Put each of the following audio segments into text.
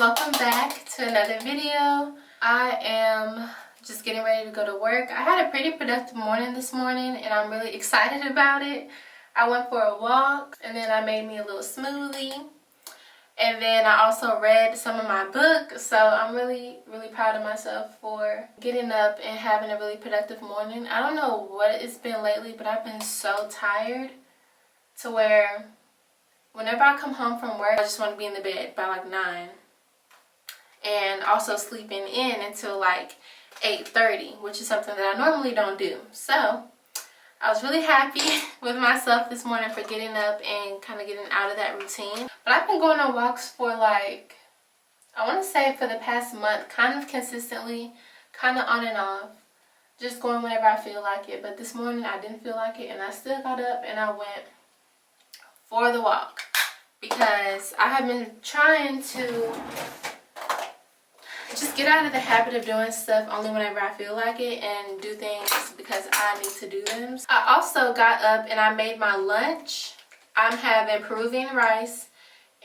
welcome back to another video. I am just getting ready to go to work. I had a pretty productive morning this morning and I'm really excited about it. I went for a walk and then I made me a little smoothie. And then I also read some of my book. So I'm really proud of myself for getting up and having a really productive morning. I don't know what it's been lately, but I've been so tired to where whenever I come home from work, I just want to be in the bed by like 9. And also sleeping in until like 8:30, which is something that I normally don't do. So I was really happy with myself this morning for getting up and kind of getting out of that routine. But I've been going on walks for like, I want to say for the past month, kind of consistently, kind of on and off. Just going whenever I feel like it. But this morning I didn't feel like it and I still got up and I went for the walk. Because I have been trying to just get out of the habit of doing stuff only whenever I feel like it and do things because I need to do them. I also got up and I made my lunch. I'm having Peruvian rice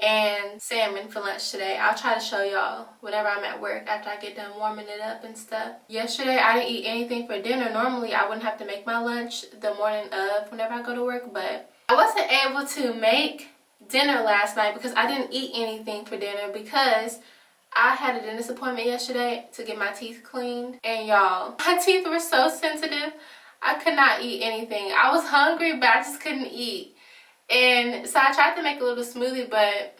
and salmon for lunch today. I'll try to show y'all whenever I'm at work after I get done warming it up and stuff. Yesterday I didn't eat anything for dinner. Normally I wouldn't have to make my lunch the morning of whenever I go to work, but I wasn't able to make dinner last night because I didn't eat anything for dinner because I had a dentist appointment yesterday to get my teeth cleaned, and y'all, my teeth were so sensitive I could not eat anything. I was hungry but I just couldn't eat, and so I tried to make a little smoothie, but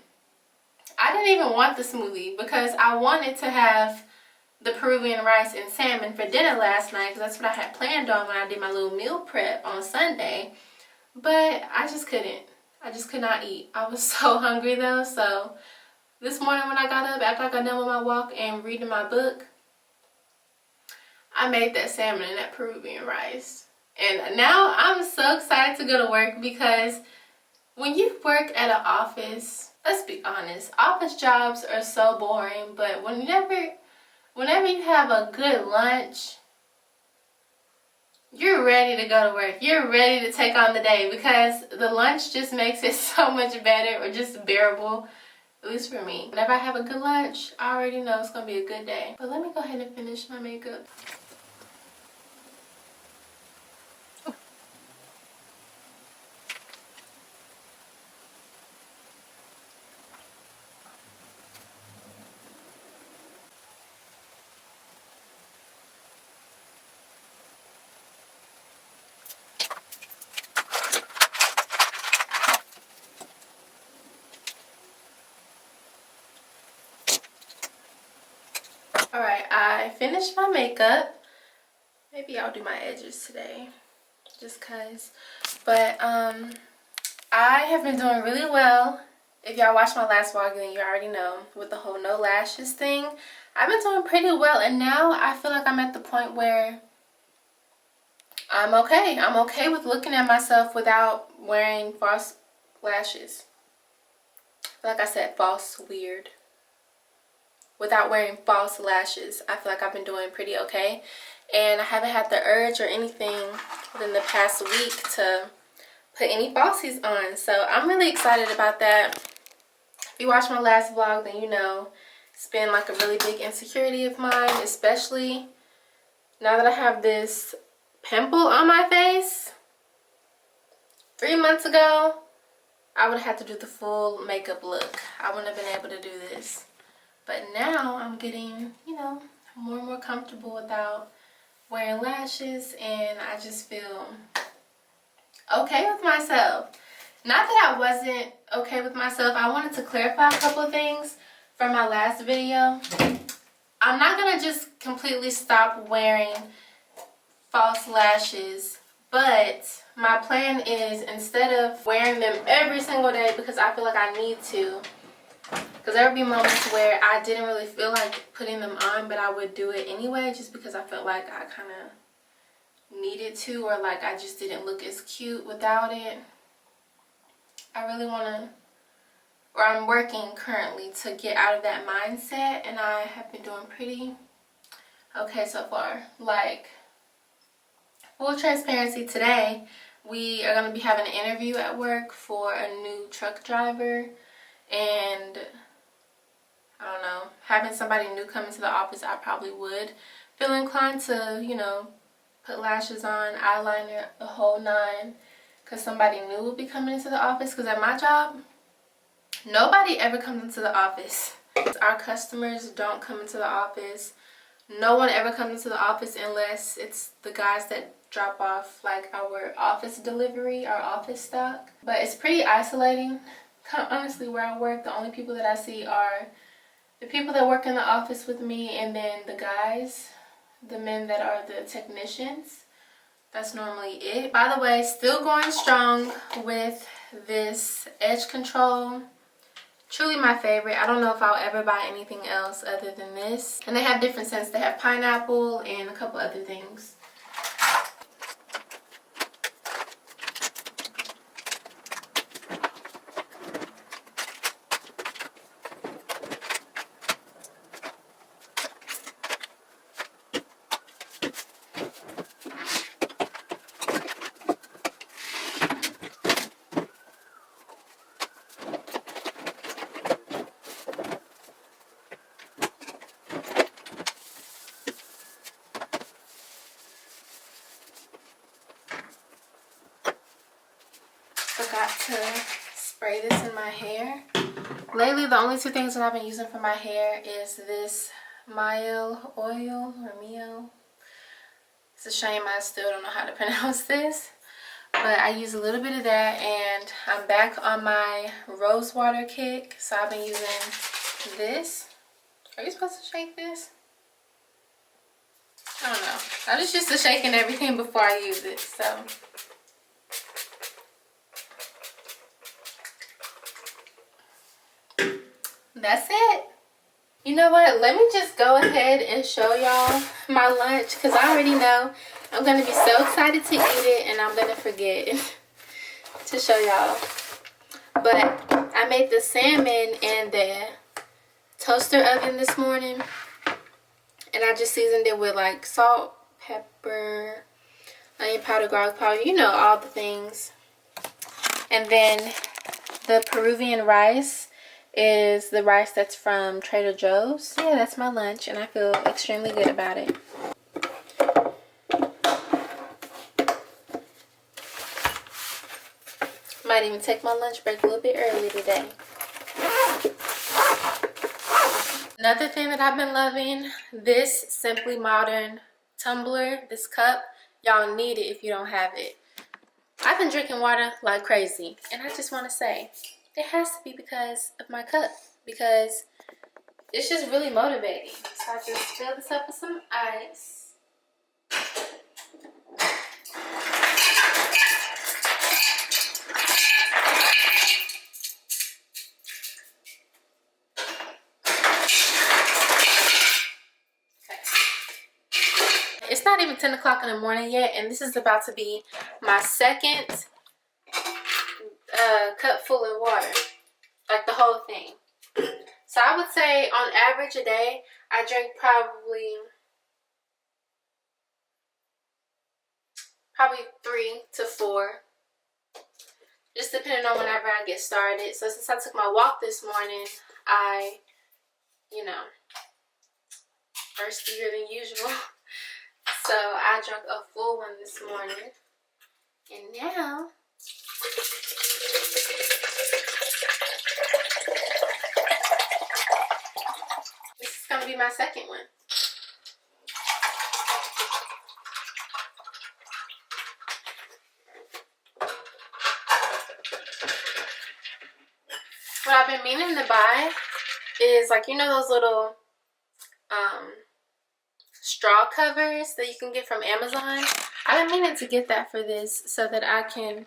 I didn't even want the smoothie because I wanted to have the Peruvian rice and salmon for dinner last night because that's what I had planned on when I did my little meal prep on Sunday, but I just couldn't. I just could not eat. I was so hungry though, so this morning when I got up, after I got done with my walk and reading my book, I made that salmon and that Peruvian rice. And now I'm so excited to go to work because when you work at an office, let's be honest, office jobs are so boring, but whenever you have a good lunch, you're ready to go to work. You're ready to take on the day because the lunch just makes it so much better or just bearable. At least for me. Whenever I have a good lunch, I already know it's going to be a good day. But let me go ahead and finish my makeup. Alright, I finished my makeup. Maybe I'll do my edges today. Just cause. But I have been doing really well. If y'all watched my last vlog, then you already know. With the whole no lashes thing. I've been doing pretty well. And now I feel like I'm at the point where I'm okay. I'm okay with looking at myself without wearing false lashes. Like I said, false, weird. Without wearing false lashes. I feel like I've been doing pretty okay. And I haven't had the urge or anything within the past week to put any falsies on. So I'm really excited about that. If you watched my last vlog, then you know it's been like a really big insecurity of mine. Especially now that I have this pimple on my face. 3 months ago, I would have had to do the full makeup look. I wouldn't have been able to do this. But now I'm getting, you know, more and more comfortable without wearing lashes, and I just feel okay with myself. Not that I wasn't okay with myself. I wanted to clarify a couple of things from my last video. I'm not going to just completely stop wearing false lashes, but my plan is instead of wearing them every single day because I feel like I need to, because there would be moments where I didn't really feel like putting them on, but I would do it anyway just because I felt like I kind of needed to, or like I just didn't look as cute without it. I really want to, or I'm working currently to get out of that mindset, and I have been doing pretty okay so far. Like, full transparency, today we are going to be having an interview at work for a new truck driver, and I don't know, having somebody new come into the office, I probably would feel inclined to, you know, put lashes on, eyeliner, the whole nine, because somebody new will be coming into the office. Because at my job, nobody ever comes into the office. Our customers don't come into the office. No one ever comes into the office unless it's the guys that drop off like our office delivery, our office stock. But it's pretty isolating. Honestly, where I work, the only people that I see are the people that work in the office with me, and then the guys, the men that are the technicians. That's normally it. By the way, still going strong with this edge control. Truly my favorite. I don't know if I'll ever buy anything else other than this. And they have different scents. They have pineapple and a couple other things. Forgot to spray this in my hair. Lately, the only two things that I've been using for my hair is this Miel oil or Mio. It's a shame I still don't know how to pronounce this. But I use a little bit of that, and I'm back on my rose water kick. So I've been using this. Are you supposed to shake this? I don't know. I'm just used to shaking everything before I use it, so. That's it. You know what? Let me just go ahead and show y'all my lunch, because I already know I'm going to be so excited to eat it and I'm going to forget to show y'all. But I made the salmon in the toaster oven this morning, and I just seasoned it with like salt, pepper, onion powder, garlic powder, you know, all the things. And then the Peruvian rice is the rice that's from Trader Joe's. Yeah, that's my lunch, and I feel extremely good about it. Might even take my lunch break a little bit early today. Another thing that I've been loving, this Simply Modern tumbler, this cup. Y'all need it if you don't have it. I've been drinking water like crazy, and I just want to say, it has to be because of my cup, because it's just really motivating. So I just fill this up with some ice. It's not even 10 o'clock in the morning yet, and this is about to be my second cup full of water, like the whole thing. So I would say on average a day, I drink probably 3 to 4, just depending on whenever I get started. So since I took my walk this morning, I, you know, thirstier than usual. So I drank a full one this morning, and now this is gonna be my second one. What I've been meaning to buy is, like, you know those little straw covers that you can get from Amazon? I've been meaning to get that for this so that I can,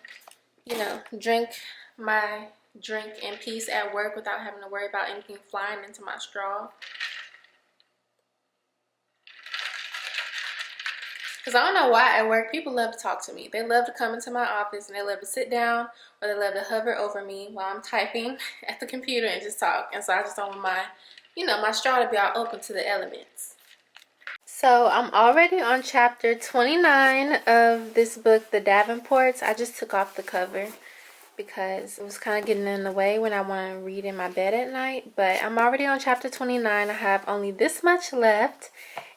you know, drink my drink in peace at work without having to worry about anything flying into my straw. Because I don't know why at work people love to talk to me. They love to come into my office and they love to sit down, or they love to hover over me while I'm typing at the computer and just talk. And so I just don't want my, you know, my straw to be all open to the elements. So I'm already on chapter 29 of this book, The Davenports. I just took off the cover because it was kind of getting in the way when I want to read in my bed at night. But I'm already on chapter 29. I have only this much left,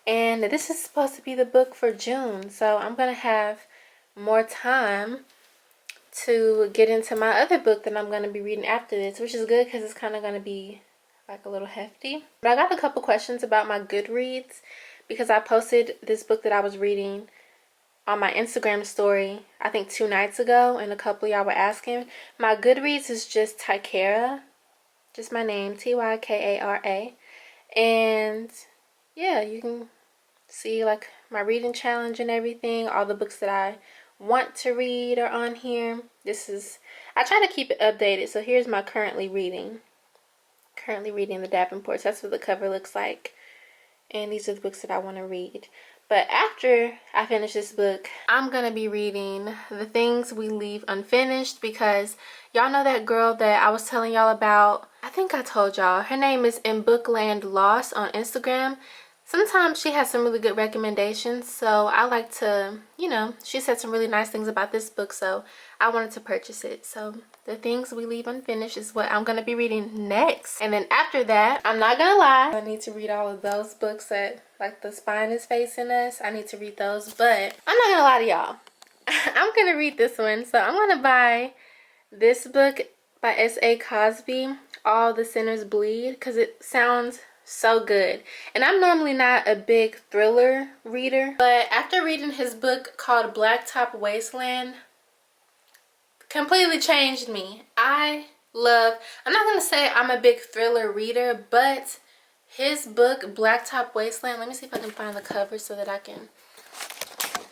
and this is supposed to be the book for June, so I'm gonna have more time to get into my other book that I'm gonna be reading after this, which is good because it's kind of gonna be like a little hefty. But I got a couple questions about my Goodreads because I posted this book that I was reading on my Instagram story, I think 2 nights ago, and a couple of y'all were asking. My Goodreads is just TyKara, just my name, TyKara, and yeah, you can see like my reading challenge and everything. All the books that I want to read are on here. I try to keep it updated. So here's my currently reading the Davenports. That's what the cover looks like, and these are the books that I want to read. But after I finish this book, I'm gonna be reading The Things We Leave Unfinished, because y'all know that girl that I was telling y'all about. I think I told y'all her name is In Bookland Lost on Instagram. Sometimes she has some really good recommendations, so I like to, you know, she said some really nice things about this book, so I wanted to purchase it. So The Things We Leave Unfinished is what I'm going to be reading next. And then after that, I'm not going to lie, I need to read all of those books that, like, The Spine is Facing Us. I need to read those, but I'm not going to lie to y'all. I'm going to read this one. So I'm going to buy this book by S.A. Cosby, All the Sinners Bleed, because it sounds so good. And I'm normally not a big thriller reader, but after reading his book called Blacktop Wasteland, completely changed me. I'm not gonna say I'm a big thriller reader, but his book Blacktop Wasteland, let me see if I can find the cover so that I can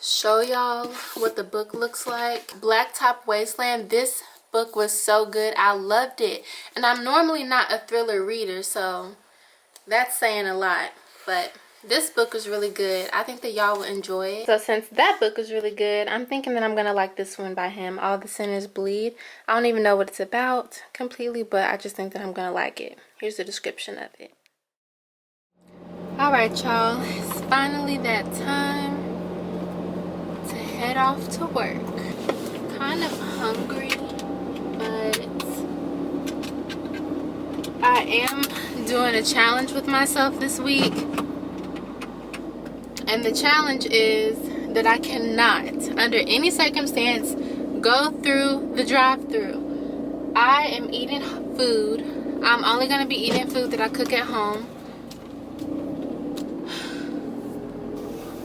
show y'all what the book looks like. Blacktop Wasteland, this book was so good. I loved it, and I'm normally not a thriller reader, so that's saying a lot, but this book was really good. I think that y'all will enjoy it. So since that book was really good, I'm thinking that I'm gonna like this one by him, All the Sinners Bleed. I don't even know what it's about completely, but I just think that I'm gonna like it. Here's the description of it. Alright y'all, it's finally that time to head off to work. Kind of hungry, but I am doing a challenge with myself this week, and the challenge is that I cannot under any circumstance go through the drive-thru. I am eating food. I'm only going to be eating food that I cook at home.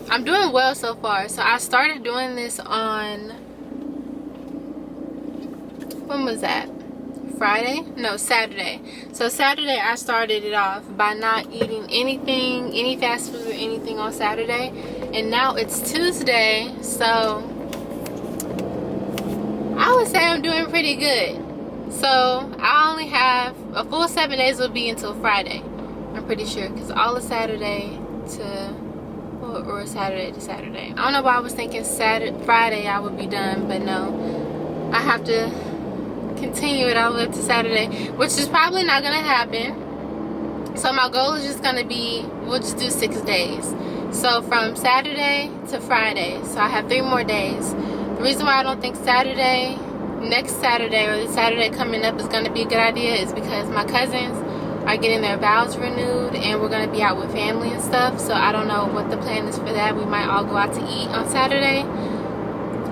I'm doing well so far. So I started doing this on, when was that? Friday? No, Saturday. So Saturday I started it off by not eating anything, any fast food or anything on Saturday. And now it's Tuesday, so I would say I'm doing pretty good. So I only have a full 7 days will be until Friday. I'm pretty sure, because all of Saturday to or Saturday to Saturday. I don't know why I was thinking Friday I would be done, but no. I have to continue it all the way up to Saturday, which is probably not gonna happen. So my goal is just gonna be, we'll just do 6 days. So from Saturday to Friday. So I have 3 more days. The reason why I don't think next Saturday or the Saturday coming up is gonna be a good idea is because my cousins are getting their vows renewed, and we're gonna be out with family and stuff. So I don't know what the plan is for that. We might all go out to eat on Saturday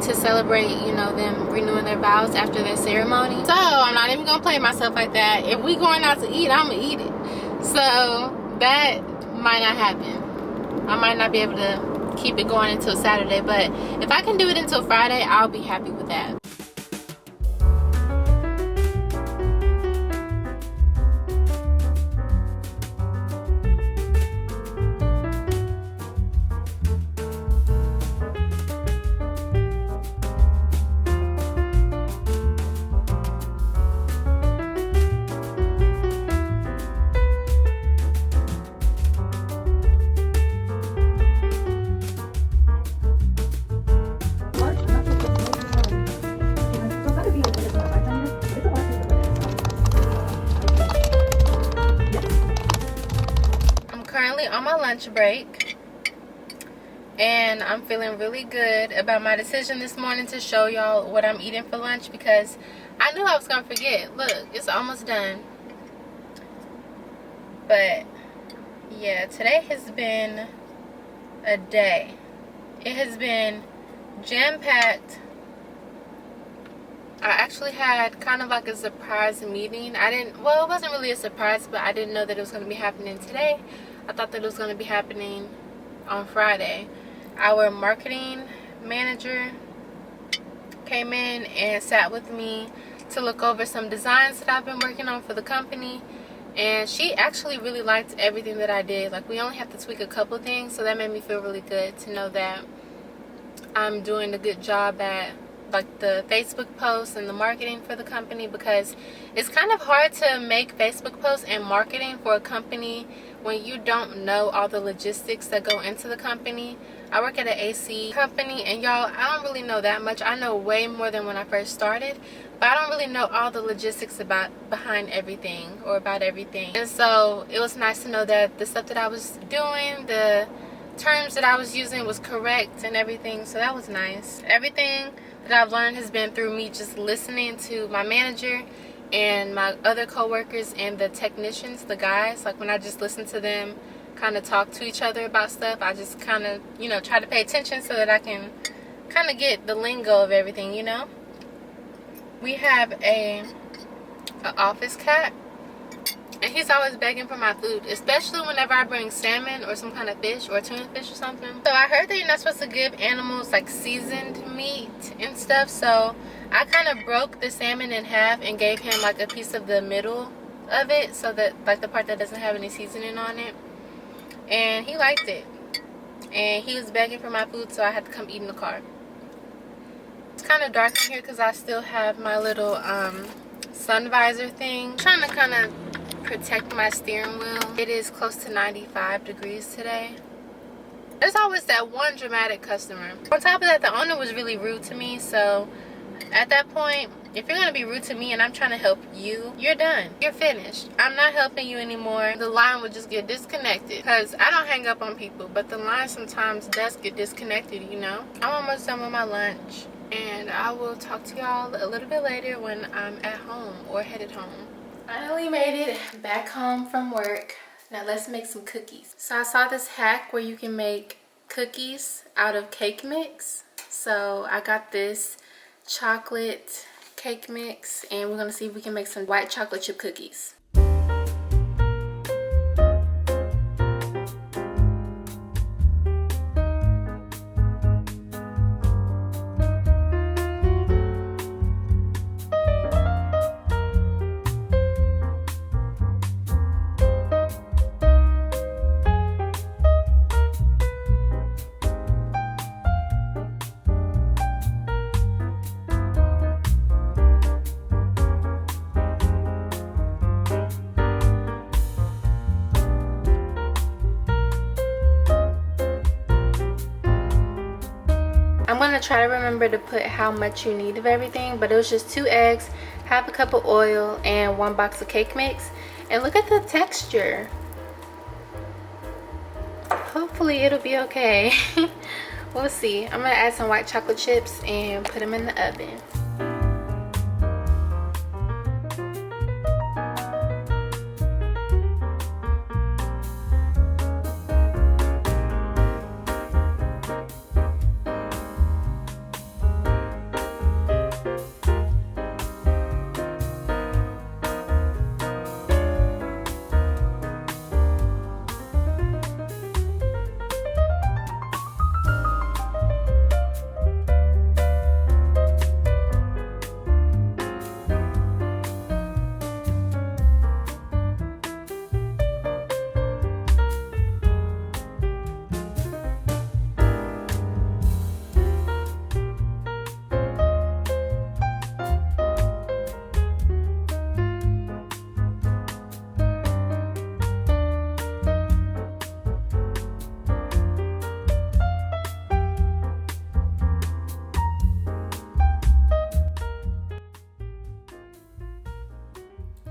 to celebrate, you know, them renewing their vows after their ceremony. So I'm not even gonna play myself like that. If we going out to eat, I'm gonna eat it. So that might not happen. I might not be able to keep it going until Saturday, but if I can do it until Friday, I'll be happy with that. On my lunch break, and I'm feeling really good about my decision this morning to show y'all what I'm eating for lunch, because I knew I was gonna forget. Look, it's almost done. But yeah, today has been a day. It has been jam-packed. I actually had kind of like a surprise meeting. Well, it wasn't really a surprise, but I didn't know that it was going to be happening today. I thought that it was going to be happening on Friday. Our marketing manager came in and sat with me to look over some designs that I've been working on for the company, and she actually really liked everything that I did. Like, we only have to tweak a couple things, so that made me feel really good to know that I'm doing a good job at like the Facebook posts and the marketing for the company, because it's kind of hard to make Facebook posts and marketing for a company when you don't know all the logistics that go into the company. I work at an AC company, and y'all, I don't really know that much. I know way more than when I first started, but I don't really know all the logistics behind everything or about everything. And so it was nice to know that the stuff that I was doing, the terms that I was using was correct and everything, so that was nice. Everything that I've learned has been through me just listening to my manager and my other co-workers and the technicians, the guys. Like, when I just listen to them kind of talk to each other about stuff, I just kind of, you know, try to pay attention so that I can kind of get the lingo of everything, you know. We have a office cat, and he's always begging for my food, especially whenever I bring salmon or some kind of fish or tuna fish or something. So I heard that you're not supposed to give animals like seasoned meat and stuff, so I kind of broke the salmon in half and gave him like a piece of the middle of it, so that like the part that doesn't have any seasoning on it, and he liked it. And he was begging for my food, so I had to come eat in the car. It's kind of dark in here because I still have my little sun visor thing. I'm trying to kind of protect my steering wheel. It is close to 95 degrees today. There's always that one dramatic customer. On top of that, the owner was really rude to me, so at that point, if you're gonna be rude to me and I'm trying to help you, you're done. You're finished. I'm not helping you anymore. The line will just get disconnected, because I don't hang up on people, but the line sometimes does get disconnected, you know. I'm almost done with my lunch, and I will talk to y'all a little bit later when I'm at home or headed home. Finally made it back home from work. Now let's make some cookies. So I saw this hack where you can make cookies out of cake mix. So I got this chocolate cake mix, and we're gonna see if we can make some white chocolate chip cookies. I'm gonna try to remember to put how much you need of everything, but it was just 2 eggs, half a cup of oil, and 1 box of cake mix. And look at the texture. Hopefully it'll be okay. We'll see. I'm gonna add some white chocolate chips and put them in the oven.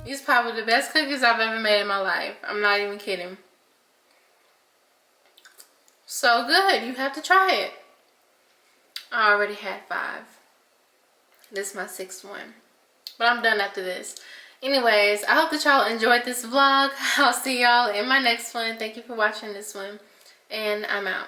These are probably the best cookies I've ever made in my life. I'm not even kidding. So so good. You have to try it. I already had 5. This is my 6th one. But I'm done after this. Anyways, I hope that y'all enjoyed this vlog. I'll see y'all in my next one. Thank you for watching this one. And I'm out.